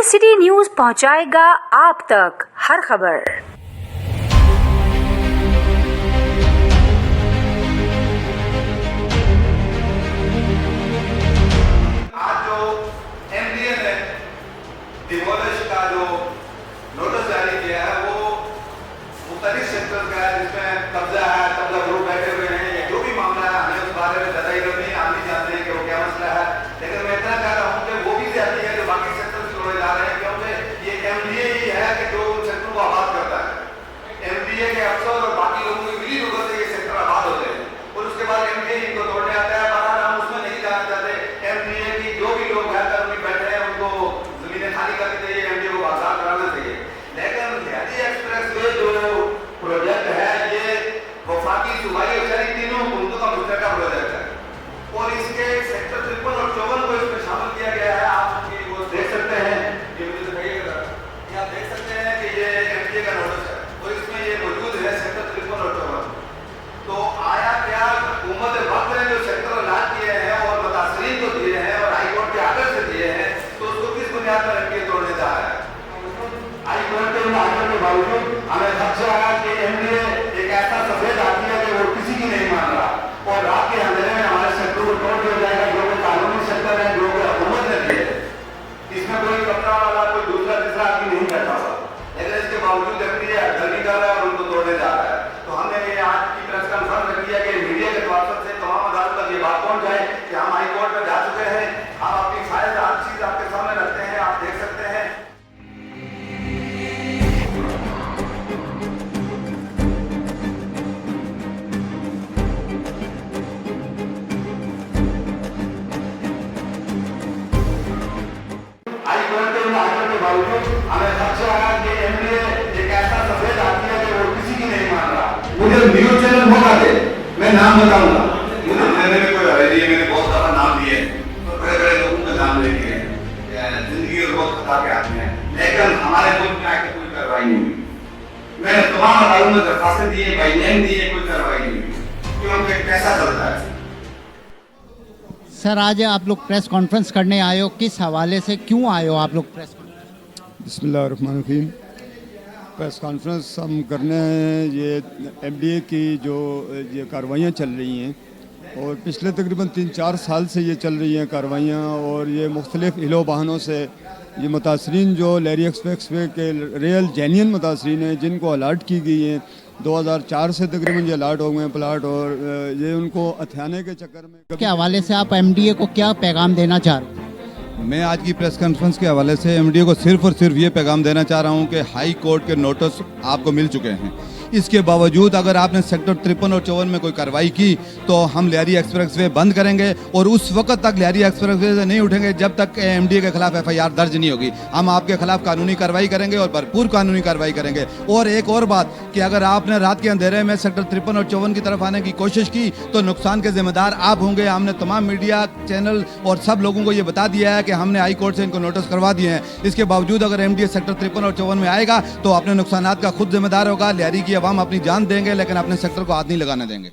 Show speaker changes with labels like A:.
A: City news पहुंचाएगा आप तक हर खबर।
B: आज जो एमडीए ने डिमोलिश का जो नोटिस जारी किया है वो मुख्तलिफ सेक्टर का है, जिसमें कब्जा है, कब्जा ग्रुप बैठे हुए हैं, या जो भी मामला है हमें उस बारे में ज्यादा इल्म नहीं, आप नहीं जानते हैं कि वो क्या मसला है। लेकिन मैं इतना कह रहा हूँ कि वो भी ज्यादा है जो बाकी सेक्टर से जोड़े जा रहे हैं, क्योंकि ये एमडीए ही है कि जो उन सेक्टर को आबाद करता है। एमडीए के अफसर और बाकी लोगों की मिली भगत से ये सेक्टर आबाद होते हैं और उसके बाद एमडीए इनको तोड़ने आता है। बहरहाल हम उसमें नहीं जाना चाहते। एमडीए की जो भी लोग बेहतर में बैठे हैं उनको जमीनें खाली करनी चाहिए, एमडीए को बाजार कराना चाहिए। लेकिन लहरी एक्सप्रेस वे जो प्रोजेक्ट है ये वफाकी, सूबाई और शहरी तीनों हुकूमतों का मुश्तरका प्रोजेक्ट है और इसके सेक्टर 53 और 54 को इसमें शामिल किया गया है। आप उनकी वो देख सकते हैं, ये मुझे दिखाइएगा, ये आप देख सकते हैं कि ये एमडीए का नोटिस है और इसमें ये मौजूद है सेक्टर 53 और 54। तो आया क्या हुकूमत वक्त ने जो सेक्टर अलाट किए हैं और मुतासरीन को दिए हैं और हाईकोर्ट के आदेश से दिए हैं, तो उसको किस बुनियाद पर एमडीए तोड़ने जा रहा है? हाईकोर्ट के आदेश के बावजूद हमें खदशा है कि एमडीए एक ऐसा सफेद आदमी है कि वो किसी की नहीं मान रहा और रात के अंधेरे में हमारे सेक्टर को तोड़ दिया जाएगा, जो कि कानूनी सेक्टर है, जो कि हुकूमत ने दिए। इसमें कोई कपड़ा वाला कोई दूसरा तीसरा आदमी नहीं बैठा हुआ, लेकिन इसके बावजूद एमडीए अड़चनी कर रहा है और उनको तोड़ने जा रहा है। तो हमने ये आज की प्रेस कॉन्फ्रेंस रखी है कि मीडिया के माध्यम से तमाम अदालत तक ये बात पहुंच जाए कि हम हाई कोर्ट में जा चुके हैं, हम अपनी शायद हर चीज आपके सामने रखते हैं, आप देख सकते हैं। हाई कोर्ट के आदेश के बावजूद हमें खदशा है कि एमडीए एक ऐसा सफेद आदमी है कि वो किसी की नहीं मान रहा। मुझे न्यूज चैनल मौका दे, मैं नाम बताऊंगा। मुझे मैंने भी कोई हराई है, मैंने बहुत सारा नाम लिए, बड़े बड़े लोगों का नाम लेके जिंदगी और बहुत खता के आते हैं, लेकिन हमारे मुल्क में आके कोई कार्रवाई नहीं हुई। मैंने तमाम अदालतों में दरखास्तें दी है, बाइनैन दी है, कोई कार्रवाई नहीं हुई क्योंकि पैसा चलता है।
C: सर, आज आप लोग प्रेस कॉन्फ्रेंस करने आए हो, किस हवाले से, क्यों आए हो आप लोग प्रेस कॉन्फ्रेंस?
D: बिस्मिल्लाहिर्रहमानिर्रहीम। प्रेस कॉन्फ्रेंस हम करने हैं, ये एमडीए की जो ये कार्रवाइयाँ चल रही हैं और पिछले तकरीबन 3-4 साल से ये चल रही हैं कार्रवाइयाँ, और ये मुख्तलिफ़ इलो बहानों से ये मुतासरीन जो लहरी एक्सप्रेस वे के रियल जेन्युइन मुतासरीन हैं, जिनको अलाट की गई हैं 2004 से तकरीबन ये अलाट हो गए हैं प्लाट, और ये उनको हथियाने के चक्कर में
C: के हवाले से आप एमडीए को क्या पैगाम देना चाह रहे हो?
E: मैं आज की प्रेस कॉन्फ्रेंस के हवाले से एमडीए को सिर्फ और सिर्फ ये पैगाम देना चाह रहा हूँ कि हाई कोर्ट के नोटिस आपको मिल चुके हैं। इसके बावजूद अगर आपने सेक्टर 53 और 54 में कोई कार्रवाई की तो हम लहरी एक्सप्रेसवे बंद करेंगे और उस वक्त तक लहरी एक्सप्रेसवे से नहीं उठेंगे जब तक एमडीए के खिलाफ एफआईआर दर्ज नहीं होगी। हम आपके खिलाफ कानूनी कार्रवाई करेंगे और भरपूर कानूनी कार्रवाई करेंगे। और एक और बात कि अगर आपने रात के अंधेरे में सेक्टर 53 और 54 की तरफ आने की कोशिश की तो नुकसान के जिम्मेदार आप होंगे। हमने तमाम मीडिया चैनल और सब लोगों को ये बता दिया है कि हमने हाई कोर्ट से इनको नोटिस करवा दिए हैं। इसके बावजूद अगर एमडीए सेक्टर 53 और 54 में आएगा तो अपने नुकसानात का खुद जिम्मेदार होगा। लहरी की आवाम अपनी जान देंगे लेकिन अपने सेक्टर को हाथ नहीं लगाने देंगे।